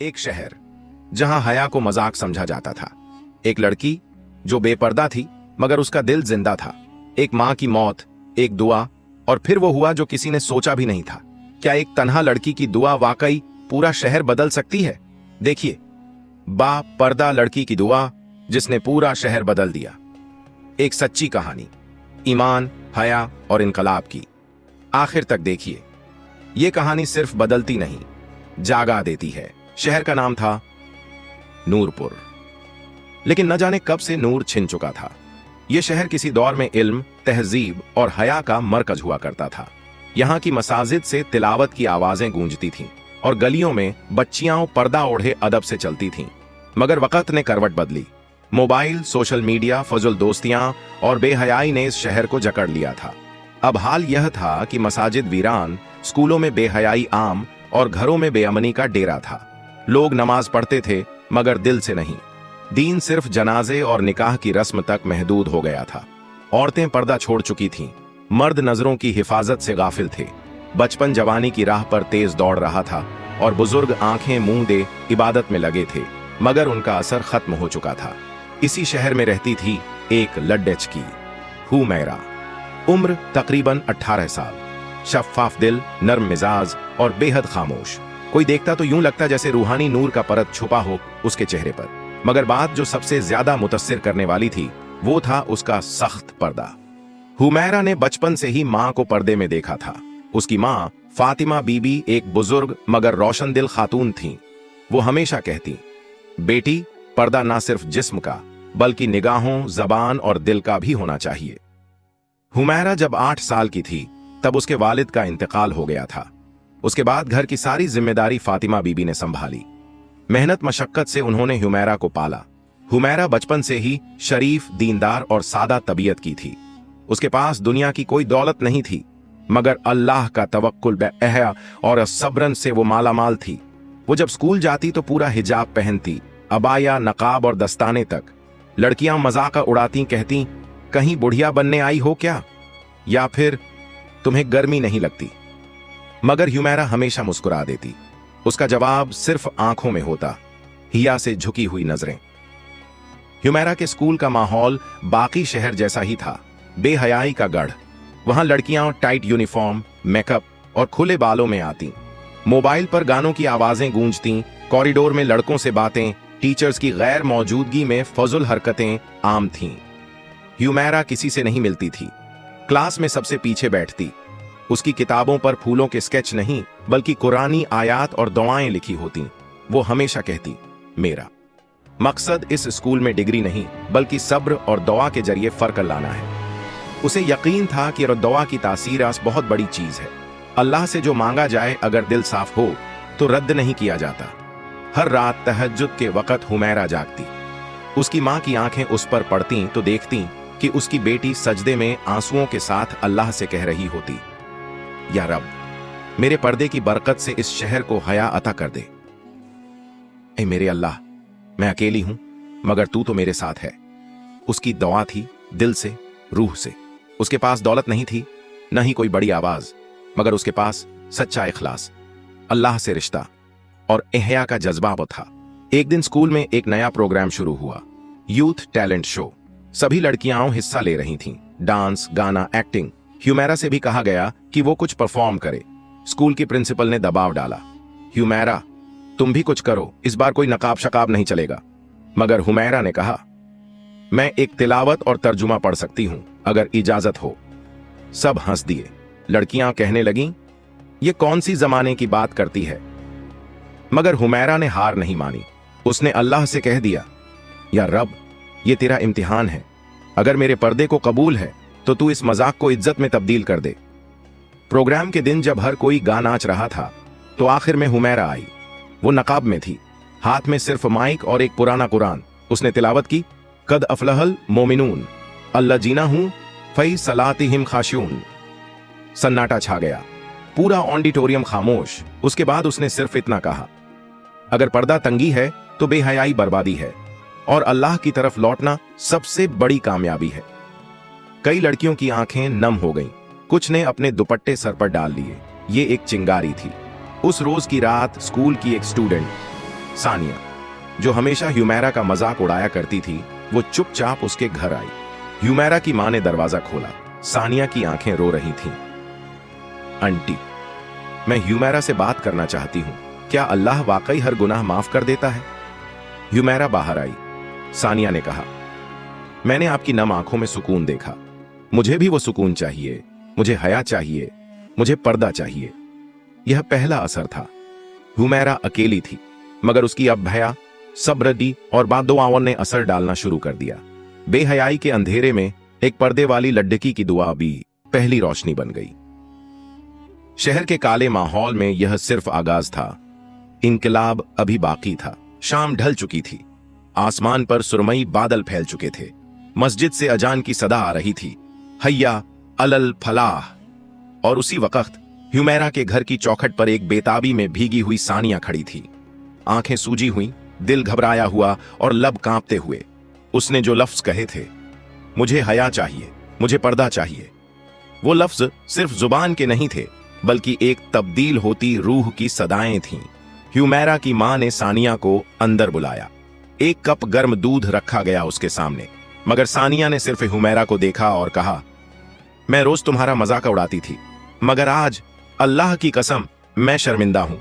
एक शहर जहां हया को मजाक समझा जाता था, एक लड़की जो बेपर्दा थी मगर उसका दिल जिंदा था, एक मां की मौत, एक दुआ, और फिर वो हुआ जो किसी ने सोचा भी नहीं था। क्या एक तन्हा लड़की की दुआ वाकई पूरा शहर बदल सकती है? देखिए, पर्दा लड़की की दुआ जिसने पूरा शहर बदल दिया। एक सच्ची कहानी, ईमान, हया और इनकलाब की। आखिर तक देखिए, यह कहानी सिर्फ बदलती नहीं, जागा देती है। शहर का नाम था नूरपुर, लेकिन न जाने कब से नूर छिन चुका था। यह शहर किसी दौर में इल्म, तहजीब और हया का मरकज हुआ करता था। यहां की मसाजिद से तिलावत की आवाजें गूंजती थीं और गलियों में बच्चियां पर्दा ओढ़े अदब से चलती थीं। मगर वक्त ने करवट बदली। मोबाइल, सोशल मीडिया, फजुल दोस्तियां और बेहयाई ने इस शहर को जकड़ लिया था। अब हाल यह था कि मसाजिद वीरान, स्कूलों में बेहयाई आम और घरों में बेअमनी का डेरा था। लोग नमाज पढ़ते थे मगर दिल से नहीं। दीन सिर्फ जनाजे और निकाह की रस्म तक महदूद हो गया था। औरतें पर्दा छोड़ चुकी थीं, मर्द नजरों की हिफाजत से गाफिल थे। बचपन जवानी की राह पर तेज दौड़ रहा था और बुजुर्ग आंखें मूंद दे इबादत में लगे थे, मगर उनका असर खत्म हो चुका था। इसी शहर में रहती थी एक लड्डच हुमैरा। उम्र तकरीबन 18 साल, शफ्फाफ दिल, नर्म मिजाज और बेहद खामोश। कोई देखता तो यूं लगता जैसे रूहानी नूर का परत छुपा हो उसके चेहरे पर। मगर बात जो सबसे ज्यादा मुतस्सिर करने वाली थी वो था उसका सख्त पर्दा। हुमैरा ने बचपन से ही मां को पर्दे में देखा था। उसकी मां फातिमा बीबी एक बुजुर्ग मगर रोशन दिल खातून थीं। वो हमेशा कहती, बेटी, पर्दा ना सिर्फ जिस्म का बल्कि निगाहों, जबान और दिल का भी होना चाहिए। हुमैरा जब 8 साल की थी तब उसके वालिद का इंतकाल हो गया था। उसके बाद घर की सारी जिम्मेदारी फातिमा बीबी ने संभाली। मेहनत मशक्कत से उन्होंने हुमैरा को पाला। हुमैरा बचपन से ही शरीफ, दीनदार और सादा तबीयत की थी। उसके पास दुनिया की कोई दौलत नहीं थी, मगर अल्लाह का तवक्कुल बेअहया और सब्रन से वो मालामाल थी। वो जब स्कूल जाती तो पूरा हिजाब पहनती, अबाया, नकाब और दस्ताने तक। लड़कियां मजाक उड़ाती, कहती, कहीं बुढ़िया बनने आई हो क्या, या फिर तुम्हें गर्मी नहीं लगती? मगर हुमैरा हमेशा मुस्कुरा देती। उसका जवाब सिर्फ आंखों में होता, हिया से झुकी हुई नजरें। हुमैरा के स्कूल का माहौल बाकी शहर जैसा ही था, बेहयाई का गढ़। वहां लड़कियां टाइट यूनिफॉर्म, मेकअप और खुले बालों में आती। मोबाइल पर गानों की आवाजें गूंजती, कॉरिडोर में लड़कों से बातें, टीचर्स की गैर मौजूदगी में फजुल हरकतें आम थीं। हुमैरा किसी से नहीं मिलती थी, क्लास में सबसे पीछे बैठती। उसकी किताबों पर फूलों के स्केच नहीं बल्कि कुरानी आयात और दुआएं लिखी होती। वो हमेशा कहती, मेरा मकसद इस स्कूल में डिग्री नहीं बल्कि सब्र और दुआ के जरिए फर्क लाना है। उसे यकीन था कि दुआ की तासीर बहुत बड़ी चीज है। अल्लाह से जो मांगा जाए अगर दिल साफ हो तो रद्द नहीं किया जाता। हर रात तहज्जुद के वक्त हुमैरा जागती। उसकी मां की आंखें उस पर पड़ती तो देखती कि उसकी बेटी सजदे में आंसुओं के साथ अल्लाह से कह रही होती, या रब, मेरे पर्दे की बरकत से इस शहर को हया अता कर दे। ऐ मेरे अल्लाह, मैं अकेली हूं मगर तू तो मेरे साथ है। उसकी दुआ थी दिल से, रूह से। उसके पास दौलत नहीं थी, न ही कोई बड़ी आवाज, मगर उसके पास सच्चा इखलास, अल्लाह से रिश्ता और एहया का जज्बा था। एक दिन स्कूल में एक नया प्रोग्राम शुरू हुआ, यूथ टैलेंट शो। सभी लड़कियां हिस्सा ले रही थीं, डांस, गाना, एक्टिंग। हुमैरा से भी कहा गया कि वो कुछ परफॉर्म करे। स्कूल की प्रिंसिपल ने दबाव डाला, हुमैरा, तुम भी कुछ करो, इस बार कोई नकाब शकाब नहीं चलेगा। मगर हुमैरा ने कहा, मैं एक तिलावत और तर्जुमा पढ़ सकती हूं अगर इजाजत हो। सब हंस दिए। लड़कियां कहने लगीं, ये कौन सी जमाने की बात करती है? मगर हुमैरा ने हार नहीं मानी। उसने अल्लाह से कह दिया, या रब, ये तेरा इम्तिहान है। अगर मेरे पर्दे को कबूल है तो तू इस मजाक को इज्जत में तब्दील कर दे। प्रोग्राम के दिन जब हर कोई गा नाच रहा था तो आखिर में हुमैरा आई। वो नकाब में थी, हाथ में सिर्फ माइक और एक पुराना कुरान। उसने तिलावत की, कद अफलहल मोमिनून अल्लाजीना हूं फई सलातिहिम खाशिऊन। सन्नाटा छा गया, पूरा ऑडिटोरियम खामोश। उसके बाद उसने सिर्फ इतना कहा, अगर पर्दा तंगी है तो बेहयाई बर्बादी है और अल्लाह की तरफ लौटना सबसे बड़ी कामयाबी है। कई लड़कियों की आंखें नम हो गईं, कुछ ने अपने दुपट्टे सर पर डाल लिए। ये एक चिंगारी थी। उस रोज की रात स्कूल की एक स्टूडेंट सानिया, जो हमेशा ह्यूमेरा का मजाक उड़ाया करती थी, वो चुपचाप उसके घर आई। ह्यूमेरा की मां ने दरवाजा खोला। सानिया की आंखें रो रही थीं। आंटी, मैं ह्यूमेरा से बात करना चाहती हूं। क्या अल्लाह वाकई हर गुनाह माफ कर देता है? ह्यूमेरा बाहर आई। सानिया ने कहा, मैंने आपकी नम आंखों में सुकून देखा। मुझे भी वो सुकून चाहिए। मुझे हया चाहिए। मुझे पर्दा चाहिए। यह पहला असर था। ह्यूमेरा अकेली थी, मगर उसकी अब भया, सब्र और बादुआओं ने असर डालना शुरू कर दिया। बेहयाई के अंधेरे में एक पर्दे वाली लड्डकी की दुआ भी पहली रोशनी बन गई। शहर के काले माहौल में यह सिर्फ आगाज था। इनकलाब अभी बाकी था। शाम ढल चुकी थी। आसमान पर सुरमई बादल फैल चुके थे। मस्जिद से अजान की सदा आ रही थी, हय्या अलल फलाह। और उसी वक्त ह्यूमेरा के घर की चौखट पर एक बेताबी में भीगी हुई सानिया खड़ी थी। आंखें सूजी हुई, दिल घबराया हुआ और लब कांपते हुए उसने जो लफ्ज कहे थे, मुझे हया चाहिए, मुझे पर्दा चाहिए, वो लफ्ज सिर्फ जुबान के नहीं थे, बल्कि एक तब्दील होती रूह की सदाएं थीं। ह्यूमेरा की मां ने सानिया को अंदर बुलाया। एक कप गर्म दूध रखा गया उसके सामने, मगर सानिया ने सिर्फ ह्यूमेरा को देखा और कहा, मैं रोज तुम्हारा मजाक उड़ाती थी, मगर आज अल्लाह की कसम मैं शर्मिंदा हूं।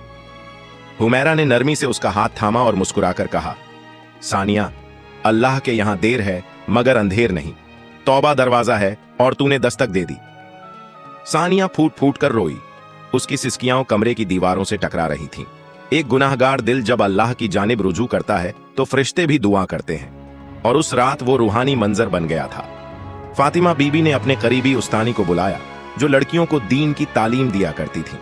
ह्यूमेरा ने नरमी से उसका हाथ थामा और मुस्कुराकर कहा, सानिया, अल्लाह के यहां देर है मगर अंधेर नहीं। तौबा दरवाजा है और तूने दस्तक दे दी। सानिया फूट फूट कर रोई। उसकी सिसकियां कमरे की दीवारों से टकरा रही थीं। एक गुनाहगार दिल जब अल्लाह की जानिब रुजू करता है तो फरिश्ते भी दुआ करते हैं, और उस रात वो रूहानी मंजर बन गया था। फातिमा बीबी ने अपने करीबी उस्तानी को बुलाया, जो लड़कियों को दीन की तालीम दिया करती थी।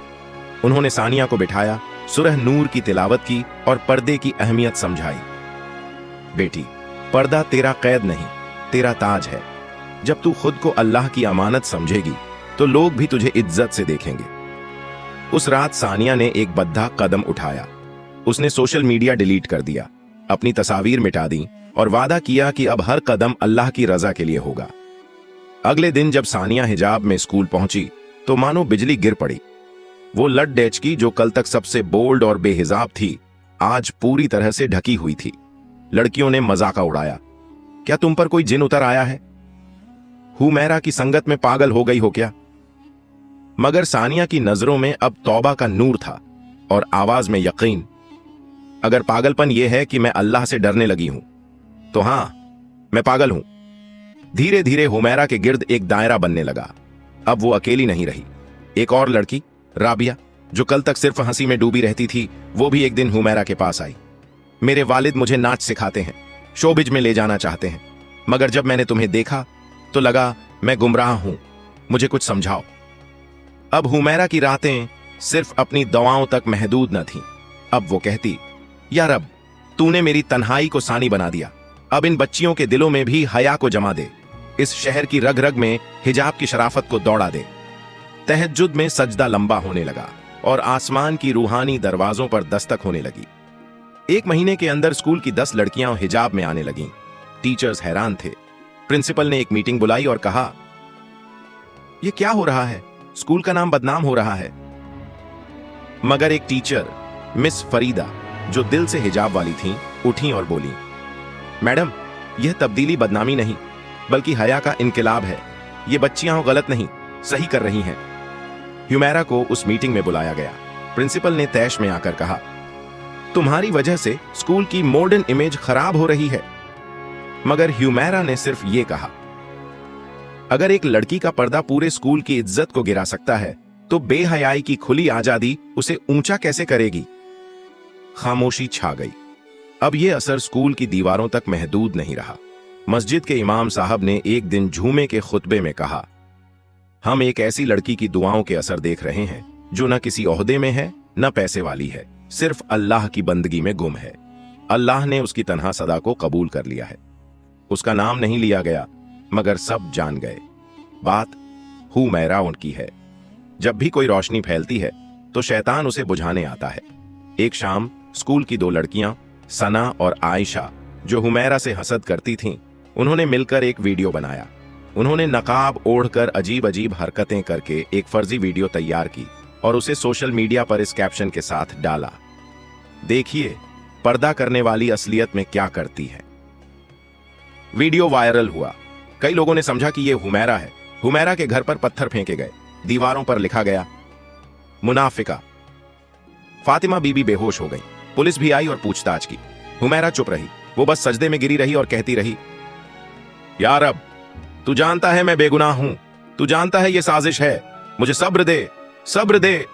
उन्होंने सानिया को बिठाया, सूरह नूर की तिलावत की और पर्दे की अहमियत समझाई। बेटी, पर्दा तेरा कैद नहीं, तेरा ताज है। जब तू खुद को अल्लाह की अमानत समझेगी तो लोग भी तुझे इज्जत से देखेंगे। उस रात सानिया ने एक बद्धा कदम उठाया। उसने सोशल मीडिया डिलीट कर दिया, अपनी तस्वीर मिटा दी और वादा किया कि अब हर कदम अल्लाह की रजा के लिए होगा। अगले दिन जब सानिया हिजाब में स्कूल पहुंची तो मानो बिजली गिर पड़ी। वो लट डेचकी, जो कल तक सबसे बोल्ड और बेहिजाब थी, आज पूरी तरह से ढकी हुई थी। लड़कियों ने मजाका उड़ाया, क्या तुम पर कोई जिन उतर आया है? ह्यूमेरा की संगत में पागल हो गई हो क्या? मगर सानिया की नजरों में अब तौबा का नूर था और आवाज में यकीन। अगर पागलपन यह है कि मैं अल्लाह से डरने लगी हूं, तो हां, मैं पागल हूं। धीरे धीरे ह्यूमेरा के गिर्द एक दायरा बनने लगा। अब वो अकेली नहीं रही। एक और लड़की, राबिया, जो कल तक सिर्फ हंसी में डूबी रहती थी, वो भी एक दिन ह्यूमेरा के पास आई। मेरे वालिद मुझे नाच सिखाते हैं, शोबिज में ले जाना चाहते हैं, मगर जब मैंने तुम्हें देखा तो लगा मैं गुमराह हूं, मुझे कुछ समझाओ। अब ह्यूमेरा की रातें सिर्फ अपनी दवाओं तक महदूद न थीं। अब वो कहती, या रब, तूने मेरी तन्हाई को सानी बना दिया। अब इन बच्चियों के दिलों में भी हया को जमा दे। इस शहर की रग रग में हिजाब की शराफत को दौड़ा दे। तहज्जुद में सजदा लंबा होने लगा और आसमान की रूहानी दरवाजों पर दस्तक होने लगी। 1 महीने के अंदर स्कूल की 10 लड़कियां हिजाब में आने लगीं। टीचर्स हैरान थे। प्रिंसिपल ने एक मीटिंग बुलाई और कहा, यह क्या हो रहा है? स्कूल का नाम बदनाम हो रहा है। मगर एक टीचर, मिस फरीदा, जो दिल से हिजाब वाली थीं, उठी और बोली, मैडम, यह तब्दीली बदनामी नहीं, बल्कि हया का इनकलाब है। ये बच्चियां गलत नहीं, सही कर रही हैं। ह्यूमेरा को उस मीटिंग में बुलाया गया। प्रिंसिपल ने तैश में आकर कहा, तुम्हारी वजह से स्कूल की मॉडर्न इमेज खराब हो रही है। मगर ह्यूमेरा ने सिर्फ ये कहा, अगर एक लड़की का पर्दा पूरे स्कूल की इज्जत को गिरा सकता है, तो बेहयाई की खुली आजादी उसे ऊंचा कैसे करेगी? खामोशी छा गई। अब यह असर स्कूल की दीवारों तक महदूद नहीं रहा। मस्जिद के इमाम साहब ने एक दिन जुमे के खुतबे में कहा, हम एक ऐसी लड़की की दुआओं के असर देख रहे हैं जो न किसी ओहदे में है, न पैसे वाली है, सिर्फ अल्लाह की बंदगी में गुम है। अल्लाह ने उसकी तन्हा सदा को कबूल कर लिया है। उसका नाम नहीं लिया गया, मगर सब जान गए। बात ह्यूमेरा उनकी है। जब भी कोई रोशनी फैलती है तो शैतान उसे बुझाने आता है। एक शाम स्कूल की 2 लड़कियां, सना और आयशा, जो ह्यूमेरा से हसद करती थीं, उन्होंने मिलकर एक वीडियो बनाया। उन्होंने नकाब ओढ़कर अजीब अजीब हरकतें करके एक फर्जी वीडियो तैयार की और उसे सोशल मीडिया पर इस कैप्शन के साथ डाला, देखिए, पर्दा करने वाली असलियत में क्या करती है। वीडियो वायरल हुआ। कई लोगों ने समझा कि यह हुमैरा है। हुमैरा के घर पर पत्थर फेंके गए। दीवारों पर लिखा गया मुनाफिका। फातिमा बीबी बेहोश हो गई। पुलिस भी आई और पूछताछ की। हुमैरा चुप रही। वो बस सजदे में गिरी रही और कहती रही, या रब, तू जानता है मैं बेगुनाह हूं, तू जानता है ये साजिश है, मुझे सब्र दे, सब्र दे,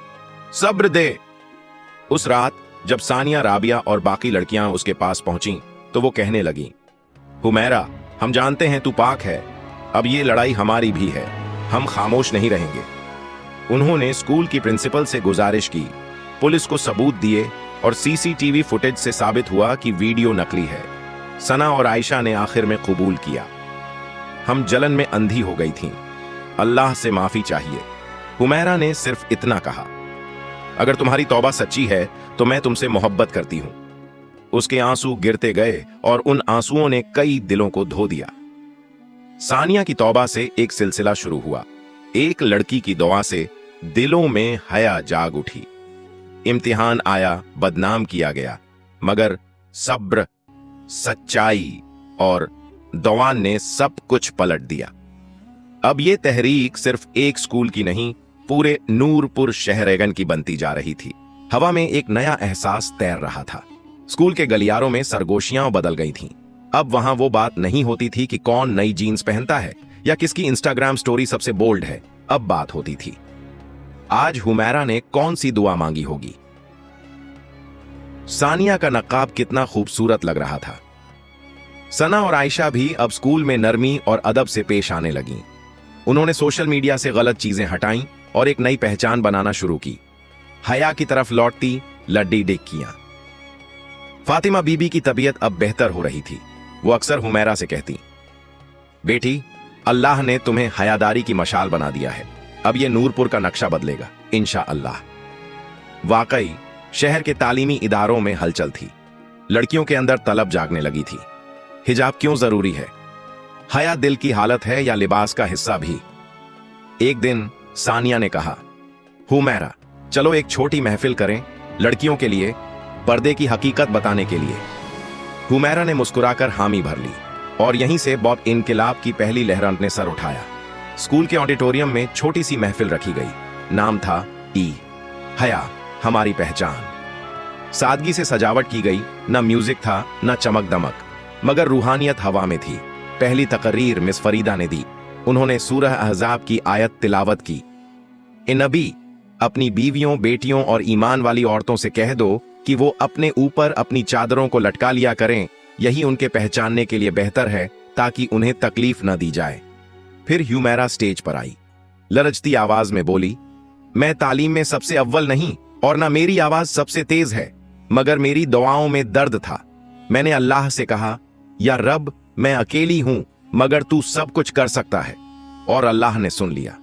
सब्र दे। उस रात जब सानिया, राबिया और बाकी लड़कियां उसके पास पहुंची तो वो कहने लगी, हुमैरा, हम जानते हैं तू पाक है, अब ये लड़ाई हमारी भी है, हम खामोश नहीं रहेंगे। उन्होंने स्कूल की प्रिंसिपल से गुजारिश की, पुलिस को सबूत दिए और सीसीटीवी फुटेज से साबित हुआ कि वीडियो नकली है। सना और आयशा ने आखिर में कबूल किया, हम जलन में अंधी हो गई थीं, अल्लाह से माफी चाहिए। हुमैरा ने सिर्फ इतना कहा, अगर तुम्हारी तौबा सच्ची है तो मैं तुमसे मोहब्बत करती हूं। उसके आंसू गिरते गए और उन आंसुओं ने कई दिलों को धो दिया। सानिया की तौबा से एक सिलसिला शुरू हुआ। एक लड़की की दुआ से दिलों में हया जाग उठी। इम्तिहान आया, बदनाम किया गया, मगर सब्र, सच्चाई और दुआ ने सब कुछ पलट दिया। अब यह तहरीक सिर्फ एक स्कूल की नहीं, पूरे नूरपुर शहरेगन की बनती जा रही थी। हवा में एक नया एहसास तैर रहा था। स्कूल के गलियारों में सरगोशियां बदल गई थीं। अब वहां वो बात नहीं होती थी कि कौन नई जीन्स पहनता है या किसकी इंस्टाग्राम स्टोरी सबसे बोल्ड है। अब बात होती थी, आज हुमैरा ने कौन सी दुआ मांगी होगी। सानिया का नकाब कितना खूबसूरत लग रहा था। सना और आयशा भी अब स्कूल में नरमी और अदब से पेश आने लगीं। उन्होंने सोशल मीडिया से गलत चीजें हटाईं और एक नई पहचान बनाना शुरू की। हया की तरफ लौटती लड्डी डिक्कियां। फातिमा बीबी की तबीयत अब बेहतर हो रही थी। वो अक्सर हुमैरा से कहती, बेटी, अल्लाह ने तुम्हें हयादारी की मशाल बना दिया है, अब ये नूरपुर का नक्शा बदलेगा इंशाअल्लाह। वाकई शहर के तालीमी इदारों में हलचल थी। लड़कियों के अंदर तलब जागने लगी थी। हिजाब क्यों जरूरी है? हया दिल की हालत है या लिबास का हिस्सा भी? एक दिन सानिया ने कहा, हुमैरा, चलो एक छोटी महफिल करें लड़कियों के लिए, पर्दे की हकीकत बताने के लिए। हुमैरा ने मुस्कुराकर हामी भर ली और यहीं से बॉब इनकिलाब की पहली लहर ने सर उठाया। स्कूल के ऑडिटोरियम में छोटी सी महफिल रखी गई। नाम था हया, हमारी पहचान। सादगी से सजावट की गई। न म्यूजिक था, न चमक दमक, मगर रूहानियत हवा में थी। पहली तकरीर मिस फरीदा ने दी। उन्होंने सूरह अहज़ाब की आयत तिलावत की, ए नबी, अपनी बीवियों, बेटियों और ईमान वाली औरतों से कह दो कि वो अपने ऊपर अपनी चादरों को लटका लिया करें, यही उनके पहचानने के लिए बेहतर है, ताकि उन्हें तकलीफ न दी जाए। फिर हुमैरा स्टेज पर आई। लरजती आवाज में बोली, मैं तालीम में सबसे अव्वल नहीं और ना मेरी आवाज सबसे तेज है, मगर मेरी दुआओं में दर्द था। मैंने अल्लाह से कहा, या रब, मैं अकेली हूं, मगर तू सब कुछ कर सकता है, और अल्लाह ने सुन लिया।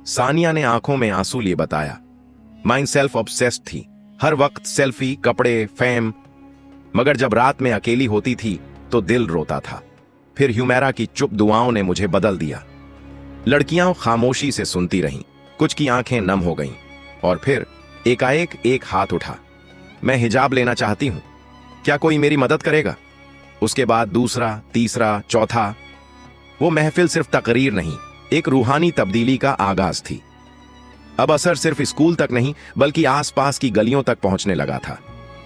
सानिया ने आंखों में आंसू लिए बताया, माइंड सेल्फ ऑब्सेस्ड थी, हर वक्त सेल्फी, कपड़े, फेम, मगर जब रात में अकेली होती थी तो दिल रोता था। फिर हुमैरा की चुप दुआओं ने मुझे बदल दिया। लड़कियां खामोशी से सुनती रहीं, कुछ की आंखें नम हो गईं, और फिर एकाएक एक हाथ उठा, मैं हिजाब लेना चाहती हूं, क्या कोई मेरी मदद करेगा? उसके बाद दूसरा, तीसरा, चौथा। वो महफिल सिर्फ तकरीर नहीं, एक रूहानी तब्दीली का आगाज थी। अब असर सिर्फ स्कूल तक नहीं, बल्कि आसपास की गलियों तक पहुंचने लगा था।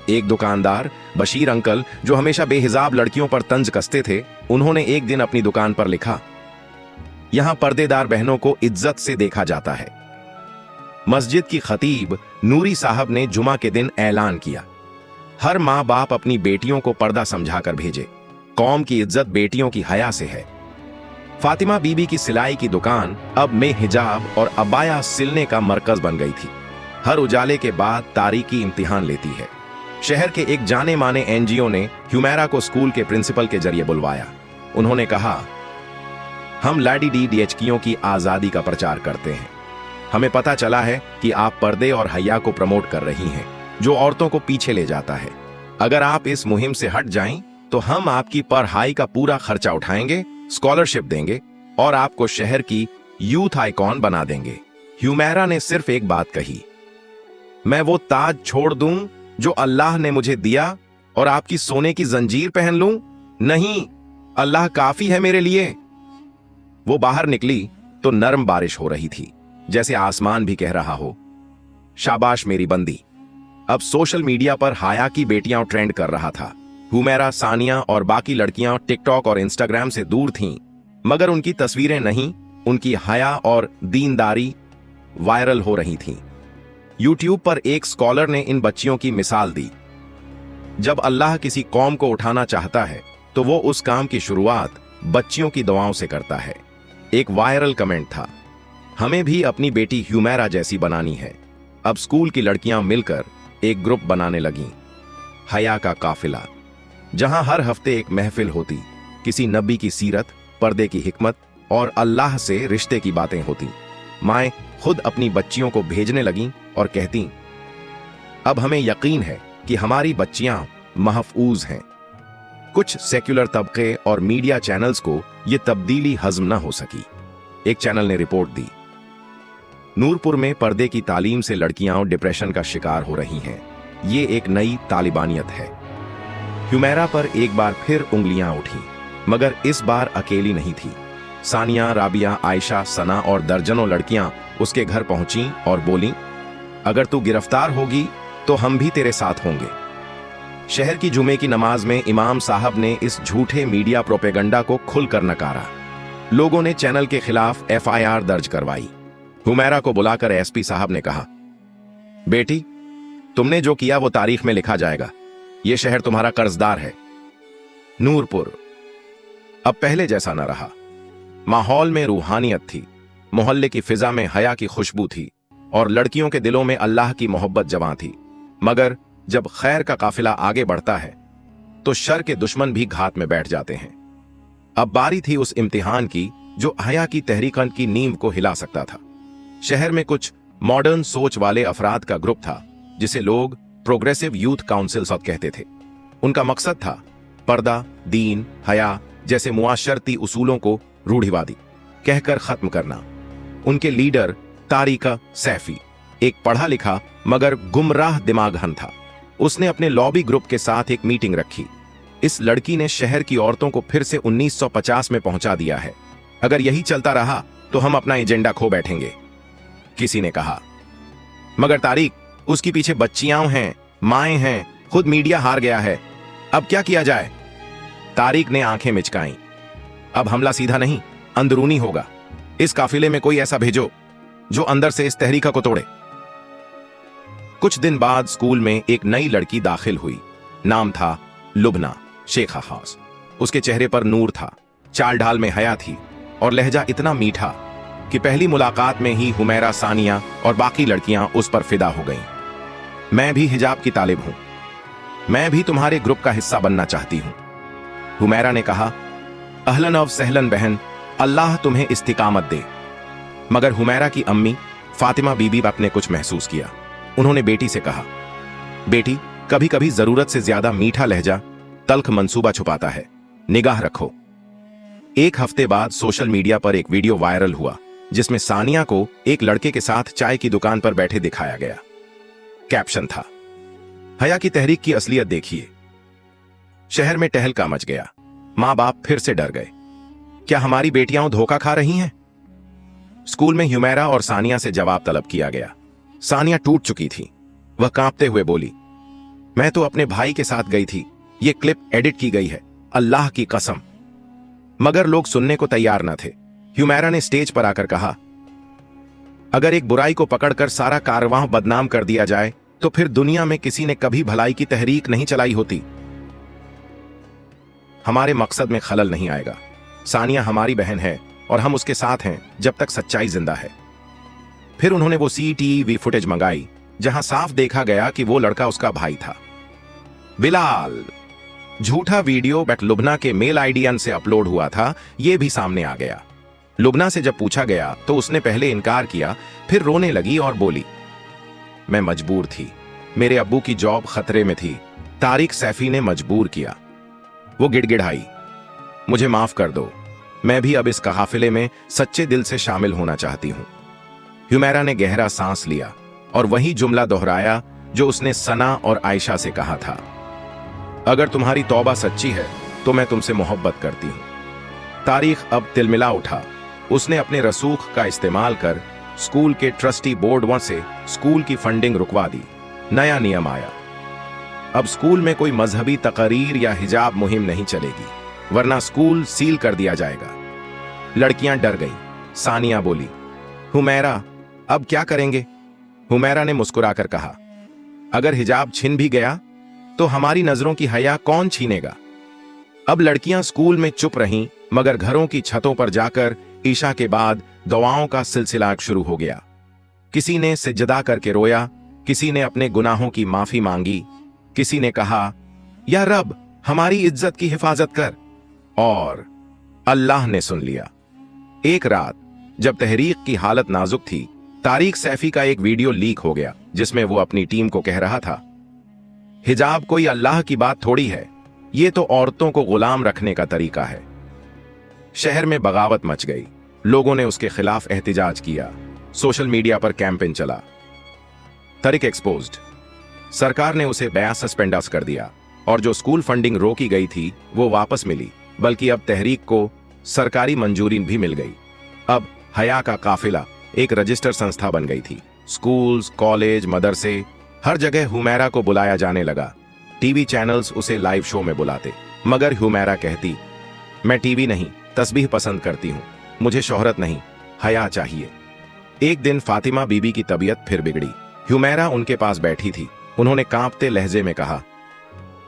एक दुकानदार, बशीर अंकल, जो हमेशा बेहिजाब लड़कियों पर तंज कसते थे, उन्होंने एक दिन अपनी दुकान पर लिखा, यहां पर्देदार बहनों को इज्जत से देखा जाता है। मस्जिद की खतीब नूरी साहब ने जुमा के दिन ऐलान किया, हर माँ बाप अपनी बेटियों को पर्दा समझाकर भेजे, कौम की इज्जत बेटियों की हया से है। फातिमा बीबी की सिलाई की दुकान अब में हिजाब और अबाया सिलने का मरकज बन गई थी। हर उजाले के बाद तारीकी इम्तिहान लेती है। शहर के एक जाने माने एनजीओ ने हुमैरा को स्कूल के प्रिंसिपल के जरिए बुलवाया। उन्होंने कहा, हम LADDDHकियों की आजादी का प्रचार करते हैं। हमें पता चला है कि आप पर्दे और हया को प्रमोट कर रही हैं, जो औरतों को पीछे ले जाता है। अगर आप इस मुहिम से हट जाएं, तो हम आपकी पढ़ाई का पूरा खर्चा उठाएंगे, स्कॉलरशिप देंगे और आपको शहर की यूथ आइकॉन बना देंगे। हुमैरा ने सिर्फ एक बात कही, मैं वो ताज छोड़ दूं जो अल्लाह ने मुझे दिया और आपकी सोने की जंजीर पहन लूं? नहीं, अल्लाह काफी है मेरे लिए। वो बाहर निकली तो नरम बारिश हो रही थी, जैसे आसमान भी कह रहा हो, शाबाश मेरी बंदी। अब सोशल मीडिया पर हाया की बेटियां ट्रेंड कर रहा था। हुमैरा, सानिया और बाकी लड़कियां टिकटॉक और इंस्टाग्राम से दूर थीं, मगर उनकी तस्वीरें नहीं, उनकी हया और दीनदारी वायरल हो रही थीं। यूट्यूब पर एक स्कॉलर ने इन बच्चियों की मिसाल दी। जब अल्लाह किसी कौम को उठाना चाहता है तो वो उस काम की शुरुआत बच्चियों की दुआओं से करता है। एक वायरल कमेंट था, हमें भी अपनी बेटी हुमैरा जैसी बनानी है। अब स्कूल की लड़कियां मिलकर एक ग्रुप बनाने लगीं, हया का काफिला, जहां हर हफ्ते एक महफिल होती, किसी नबी की सीरत, पर्दे की हिकमत और अल्लाह से रिश्ते की बातें होती। माएं खुद अपनी बच्चियों को भेजने लगीं और कहती, अब हमें यकीन है कि हमारी बच्चियां महफूज हैं। कुछ सेक्युलर तबके और मीडिया चैनल्स को यह तब्दीली हजम न हो सकी। एक चैनल ने रिपोर्ट दी, नूरपुर में पर्दे की तालीम से लड़कियां डिप्रेशन का शिकार हो रही हैं। ये एक नई तालिबानियत है। हुमैरा पर एक बार फिर उंगलियां उठी, मगर इस बार अकेली नहीं थी। सानिया, राबिया, आयशा, सना और दर्जनों लड़कियां उसके घर पहुंची और बोलीं, अगर तू गिरफ्तार होगी तो हम भी तेरे साथ होंगे। शहर की जुमे की नमाज में इमाम साहब ने इस झूठे मीडिया प्रोपेगंडा को खुलकर नकारा। लोगों ने चैनल के खिलाफ FIR दर्ज करवाई। हुमैरा को बुलाकर SP साहब ने कहा, बेटी, तुमने जो किया वो तारीख में लिखा जाएगा। ये शहर तुम्हारा कर्जदार है। नूरपुर अब पहले जैसा न रहा। माहौल में रूहानियत थी, मोहल्ले की फिजा में हया की खुशबू थी और लड़कियों के दिलों में अल्लाह की मोहब्बत जवां थी। मगर जब खैर का काफिला आगे बढ़ता है तो शर के दुश्मन भी घात में बैठ जाते हैं। अब बारी थी उस इम्तिहान की जो हया की तहरीकन की नींव को हिला सकता था। शहर में कुछ मॉडर्न सोच वाले अफराद का ग्रुप था, जिसे लोग प्रोग्रेसिव यूथ काउंसिल कहते थे। उनका मकसद था पर्दा, दीन, हया जैसे मुआशरती उसूलों को रूढ़िवादी कहकर खत्म करना। उनके लीडर तारिका सैफी एक पढ़ा लिखा मगर गुमराह दिमागहन था। उसने अपने लॉबी ग्रुप के साथ एक मीटिंग रखी। इस लड़की ने शहर की औरतों को फिर से 1950 में पहुंचा दिया है। अगर यही चलता रहा तो हम अपना एजेंडा खो बैठेंगे, किसी ने कहा। मगर तारिक, उसकी पीछे बच्चियां हैं, माएं हैं, खुद मीडिया हार गया है, अब क्या किया जाए? तारिक ने आंखें मिचकाईं। अब हमला सीधा नहीं, अंदरूनी होगा। इस काफिले में कोई ऐसा भेजो जो अंदर से इस तहरीका को तोड़े। कुछ दिन बाद स्कूल में एक नई लड़की दाखिल हुई। नाम था लुबना शेखा खास। उसके चेहरे पर नूर था, चाल ढाल में हया थी और लहजा इतना मीठा कि पहली मुलाकात में ही हुमैरा, सानिया और बाकी लड़कियां उस पर फिदा हो गईं। मैं भी हिजाब की तालिब हूं, मैं भी तुम्हारे ग्रुप का हिस्सा बनना चाहती हूं, हुमैरा ने कहा। अहलन और सहलन बहन, अल्लाह तुम्हें इस्तिकामत दे। मगर हुमैरा की अम्मी फातिमा बीबी ने कुछ महसूस किया। उन्होंने बेटी से कहा, बेटी, कभी कभी जरूरत से ज्यादा मीठा लहजा तल्ख मंसूबा छुपाता है, निगाह रखो। एक हफ्ते बाद सोशल मीडिया पर एक वीडियो वायरल हुआ जिसमें सानिया को एक लड़के के साथ चाय की दुकान पर बैठे दिखाया गया। कैप्शन था, हया की तहरीक की असलियत देखिए। शहर में टहलका मच गया। मां बाप फिर से डर गए। क्या हमारी बेटियां धोखा खा रही हैं? स्कूल में हुमैरा और सानिया से जवाब तलब किया गया। सानिया टूट चुकी थी। वह कांपते हुए बोली, मैं तो अपने भाई के साथ गई थी, यह क्लिप एडिट की गई है, अल्लाह की कसम। मगर लोग सुनने को तैयार न थे। हुमैरा ने स्टेज पर आकर कहा, अगर एक बुराई को पकड़कर सारा कारवां बदनाम कर दिया जाए तो फिर दुनिया में किसी ने कभी भलाई की तहरीक नहीं चलाई होती। हमारे मकसद में खलल नहीं आएगा। सानिया हमारी बहन है और हम उसके साथ हैं जब तक सच्चाई जिंदा है। फिर उन्होंने वो CCTV फुटेज मंगाई जहां साफ देखा गया कि वो लड़का उसका भाई था, बिलाल। झूठा वीडियो लुबना के मेल आईडी से अपलोड हुआ था, यह भी सामने आ गया। लुबना से जब पूछा गया तो उसने पहले इनकार किया, फिर रोने लगी और बोली, मैं मजबूर थी, मेरे अब्बू की जॉब खतरे में थी, तारिक सैफी ने मजबूर किया। वो गिड़गिड़ाई, मुझे माफ कर दो, मैं भी अब इस काफिले में सच्चे दिल से शामिल होना चाहती हूं। हुमैरा ने गहरा सांस लिया और वही जुमला दोहराया जो उसने सना और आयशा से कहा था, अगर तुम्हारी तौबा सच्ची है तो मैं तुमसे मोहब्बत करती हूं। तारीख अब तिलमिला उठा। उसने अपने रसूख का इस्तेमाल कर स्कूल के ट्रस्टी बोर्ड से स्कूल की फंडिंग रुकवा दी। नया नियम आया, अब स्कूल में कोई मजहबी तकरीर या हिजाब मुहिम नहीं चलेगी, वरना स्कूल सील कर दिया जाएगा। लड़कियां डर गईं। सानिया बोली, हुमैरा अब क्या करेंगे? हुमैरा ने मुस्कुराकर कहा, अगर हिजाब छिन भी गया तो हमारी नजरों की हया कौन छीनेगा? अब लड़कियां स्कूल में चुप रहीं, मगर घरों की छतों पर जाकर ईशा के बाद दुआओं का सिलसिला शुरू हो गया। किसी ने सिजदा करके रोया, किसी ने अपने गुनाहों की माफी मांगी, किसी ने कहा, या रब हमारी इज्जत की हिफाजत कर, और अल्लाह ने सुन लिया। एक रात जब तहरीक की हालत नाजुक थी, तारिक सैफी का एक वीडियो लीक हो गया जिसमें वो अपनी टीम को कह रहा था, हिजाब कोई अल्लाह की बात थोड़ी है, ये तो औरतों को गुलाम रखने का तरीका है। शहर में बगावत मच गई। लोगों ने उसके खिलाफ एहतिजाज किया। सोशल मीडिया पर कैंपेन चला, तारिक एक्सपोज्ड। सरकार ने उसे बया सस्पेंड कर दिया और जो स्कूल फंडिंग रोकी गई थी वो वापस मिली, बल्कि अब तहरीक को सरकारी मंजूरी भी मिल गई। अब हया का काफिला एक रजिस्टर संस्था बन गई थी। स्कूल्स, कॉलेज, मदरसे, हर जगह हुमैरा को बुलाया जाने लगा। टीवी चैनल्स उसे लाइव शो में बुलाते, मगर हुमैरा कहती, मैं टीवी नहीं, तस्बीह पसंद करती हूं, मुझे शोहरत नहीं, हया चाहिए। एक दिन फातिमा बीबी की तबीयत फिर बिगड़ी। हुमैरा उनके पास बैठी थी। उन्होंने कांपते लहजे में कहा,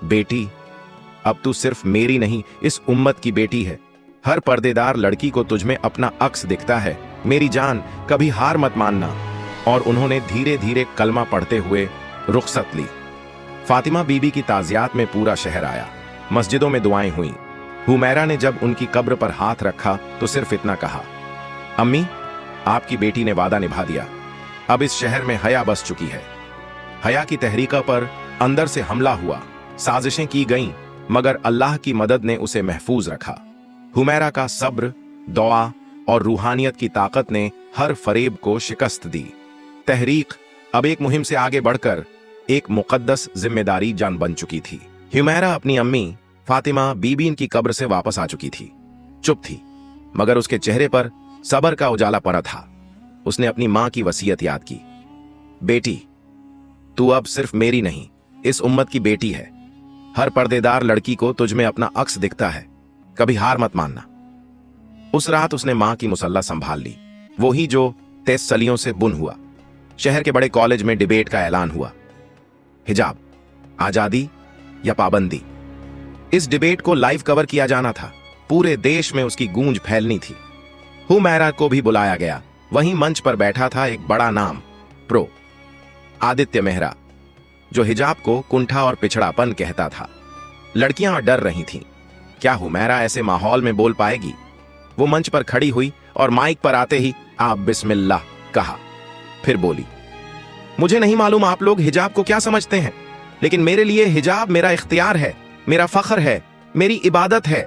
बेटी अब तू सिर्फ मेरी नहीं, इस उम्मत की बेटी है। हर पर्देदार लड़की को तुझमें अपना अक्स दिखता है। मेरी जान, कभी हार मत मानना। और उन्होंने धीरे धीरे कलमा पढ़ते हुए रुखसत ली। फातिमा बीबी की ताजियात में पूरा शहर आया। मस्जिदों में दुआएं हुई। हुमैरा ने जब उनकी कब्र पर हाथ रखा तो सिर्फ इतना कहा, अम्मी आपकी बेटी ने वादा निभा दिया। अब इस शहर में हया बस चुकी है। हया की तहरीका पर अंदर से हमला हुआ, साजिशें की गईं, मगर अल्लाह की मदद ने उसे महफूज रखा। हुमैरा का सब्र, दुआ और रूहानियत की ताकत ने हर फरेब को शिकस्त दी। तहरीक अब एक मुहिम से आगे बढ़कर एक मुकद्दस जिम्मेदारी जान बन चुकी थी। हुमैरा अपनी अम्मी फातिमा बीबी की कब्र से वापस आ चुकी थी। चुप थी, मगर उसके चेहरे पर सब्र का उजाला पड़ा था। उसने अपनी मां की वसीयत याद की, बेटी तू अब सिर्फ मेरी नहीं, इस उम्मत की बेटी है। हर पर्देदार लड़की को तुझमें अपना अक्स दिखता है, कभी हार मत मानना। उस रात उसने मां की मुसल्ला संभाल ली, वही जो 23 सदियों से बुन हुआ। शहर के बड़े कॉलेज में डिबेट का ऐलान हुआ, हिजाब, आजादी या पाबंदी। इस डिबेट को लाइव कवर किया जाना था। पूरे देश में उसकी गूंज फैलनी थी। हुमैरा को भी बुलाया गया। वहीं मंच पर बैठा था एक बड़ा नाम, प्रो आदित्य मेहरा, जो हिजाब को कुंठा और पिछड़ापन कहता था। लड़कियां डर रही थीं, क्या हुमैरा ऐसे माहौल में बोल पाएगी? वो मंच पर खड़ी हुई और माइक पर आते ही आप बिस्मिल्लाह कहा, फिर बोली, मुझे नहीं मालूम आप लोग हिजाब को क्या समझते हैं, लेकिन मेरे लिए हिजाब मेरा इख्तियार है, मेरा फख्र है, मेरी इबादत है।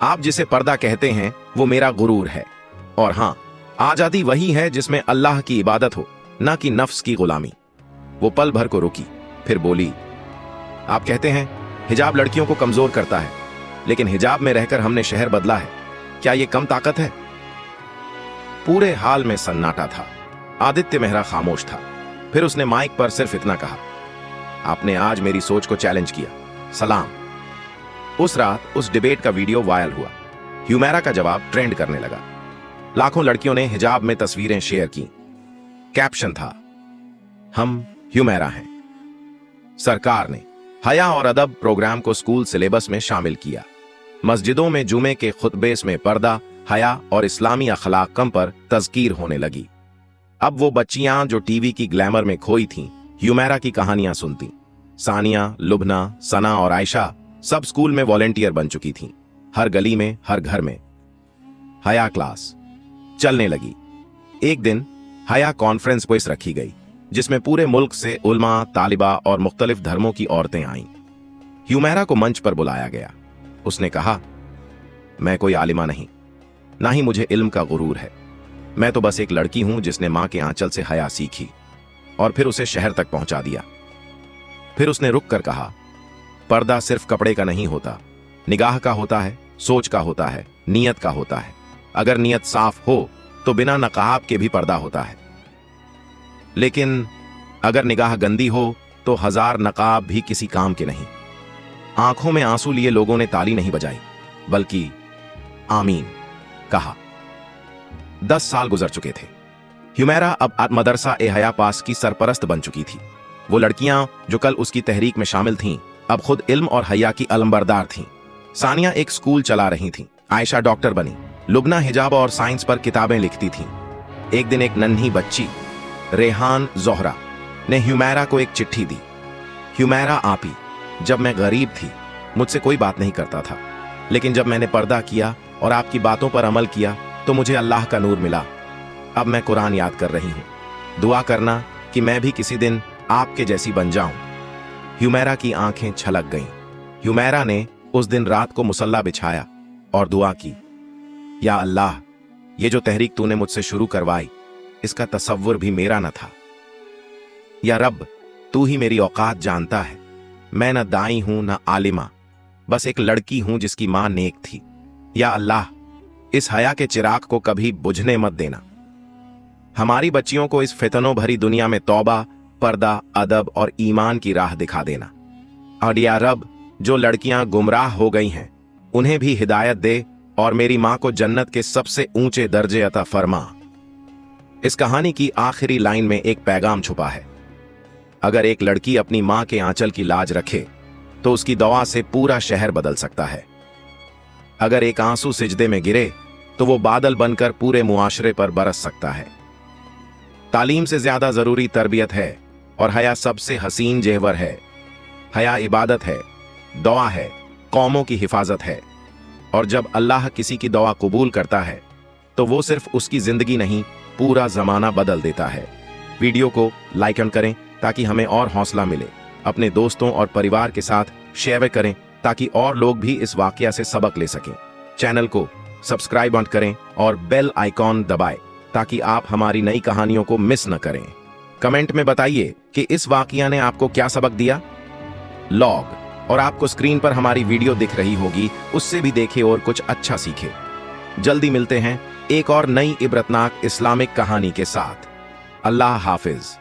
आप जिसे पर्दा कहते हैं वो मेरा गुरूर है। और हां, आजादी वही है जिसमें अल्लाह की इबादत हो, ना कि नफ्स की गुलामी। वो पल भर को रुकी, फिर बोली, आप कहते हैं हिजाब लड़कियों को कमजोर करता है, लेकिन हिजाब में रहकर हमने शहर बदला है, क्या ये कम ताकत है? पूरे हाल में सन्नाटा था। आदित्य मेहरा खामोश था। फिर उसने माइक पर सिर्फ इतना कहा, आपने आज मेरी सोच को चैलेंज किया, सलाम। उस रात उस डिबेट का वीडियो वायरल हुआ। हुमैरा का जवाब ट्रेंड करने लगा। लाखों लड़कियों ने हिजाब में तस्वीरें शेयर की। कैप्शन था, हम हुमैरा हैं। सरकार ने हया और अदब प्रोग्राम को स्कूल सिलेबस में शामिल किया। मस्जिदों में जुमे के खुतबे में पर्दा, हया और इस्लामी अखलाक पर तज़कीर होने लगी। अब वो बच्चियां जो टीवी की ग्लैमर में खोई थीं, हुमैरा की कहानियां सुनती। सानिया, लुबना, सना और आयशा सब स्कूल में वॉलेंटियर बन चुकी थीं। हर गली में, हर घर में हया क्लास चलने लगी। एक दिन हया कॉन्फ्रेंस क्विज रखी गई, जिसमें पूरे मुल्क से उलमा, तालिबा और मुख्तलिफ धर्मों की औरतें आईं। हुमैरा को मंच पर बुलाया गया। उसने कहा, मैं कोई आलिमा नहीं, ना ही मुझे इल्म का गुरूर है। मैं तो बस एक लड़की हूं जिसने मां के आंचल से हया सीखी और फिर उसे शहर तक पहुंचा दिया। फिर उसने रुक कर कहा, पर्दा सिर्फ कपड़े का नहीं होता, निगाह का होता है, सोच का होता है, नीयत का होता है। अगर नीयत साफ हो तो बिना नकाब के भी पर्दा होता है, लेकिन अगर निगाह गंदी हो तो 1000 नकाब भी किसी काम के नहीं। आंखों में आंसू लिए लोगों ने ताली नहीं बजाई, बल्कि आमीन कहा। 10 साल गुजर चुके थे। ह्यूमेरा अब मदरसा ए हया पास की सरपरस्त बन चुकी थी। वो लड़कियां जो कल उसकी तहरीक में शामिल थीं, अब खुद इल्म और हया की अलंबरदार थीं। सानिया एक स्कूल चला रही थीं, आयशा डॉक्टर बनी, लुबना हिजाब और साइंस पर किताबें लिखती थीं। एक दिन एक नन्ही बच्ची रेहान जोहरा ने ह्यूमेरा को एक चिट्ठी दी। ह्यूमेरा आपी, जब मैं गरीब थी मुझसे कोई बात नहीं करता था, लेकिन जब मैंने पर्दा किया और आपकी बातों पर अमल किया तो मुझे अल्लाह का नूर मिला। अब मैं कुरान याद कर रही हूँ, दुआ करना कि मैं भी किसी दिन आपके जैसी बन जाऊं। ह्यूमेरा की आंखें छलक गईं। ह्यूमेरा ने उस दिन रात को मुसल्ला बिछाया और दुआ की, या अल्लाह, ये जो तहरीक तूने मुझसे शुरू करवाई इसका तसव्वुर भी मेरा न था। या रब, तू ही मेरी औकात जानता है। मैं न दाई हूं न आलिमा, बस एक लड़की हूं जिसकी मां नेक थी। या अल्लाह, इस हया के चिराग को कभी बुझने मत देना। हमारी बच्चियों को इस फितनों भरी दुनिया में तौबा, पर्दा, अदब और ईमान की राह दिखा देना। और या रब, जो लड़कियां गुमराह हो गई हैं उन्हें भी हिदायत दे और मेरी मां को जन्नत के सबसे ऊंचे दर्जे अता फरमा। इस कहानी की आखिरी लाइन में एक पैगाम छुपा है। अगर एक लड़की अपनी मां के आंचल की लाज रखे तो उसकी दुआ से पूरा शहर बदल सकता है। अगर एक आंसू सिजदे में गिरे तो वो बादल बनकर पूरे मुआशरे पर बरस सकता है। तालीम से ज्यादा जरूरी तरबियत है और हया सबसे हसीन जेवर है। हया इबादत है, दुआ है, कौमों की हिफाजत है। और जब अल्लाह किसी की दुआ कबूल करता है तो वो सिर्फ उसकी जिंदगी नहीं, पूरा जमाना बदल देता है। वीडियो को लाइक करें ताकि हमें और हौसला मिले। अपने दोस्तों और परिवार के साथ शेयर करें ताकि और लोग भी इस वाकया से सबक ले सकें। चैनल को सब्सक्राइब करें और बेल आइकॉन दबाएं ताकि आप हमारी नई कहानियों को मिस न करें। कमेंट में बताइए कि इस वाकया ने आपको क्या सबक दिया। लॉग और आपको स्क्रीन पर हमारी वीडियो दिख रही होगी, उससे भी देखें और कुछ अच्छा सीखें। जल्दी मिलते हैं एक और नई इबरतनाक इस्लामिक कहानी के साथ। अल्लाह हाफिज।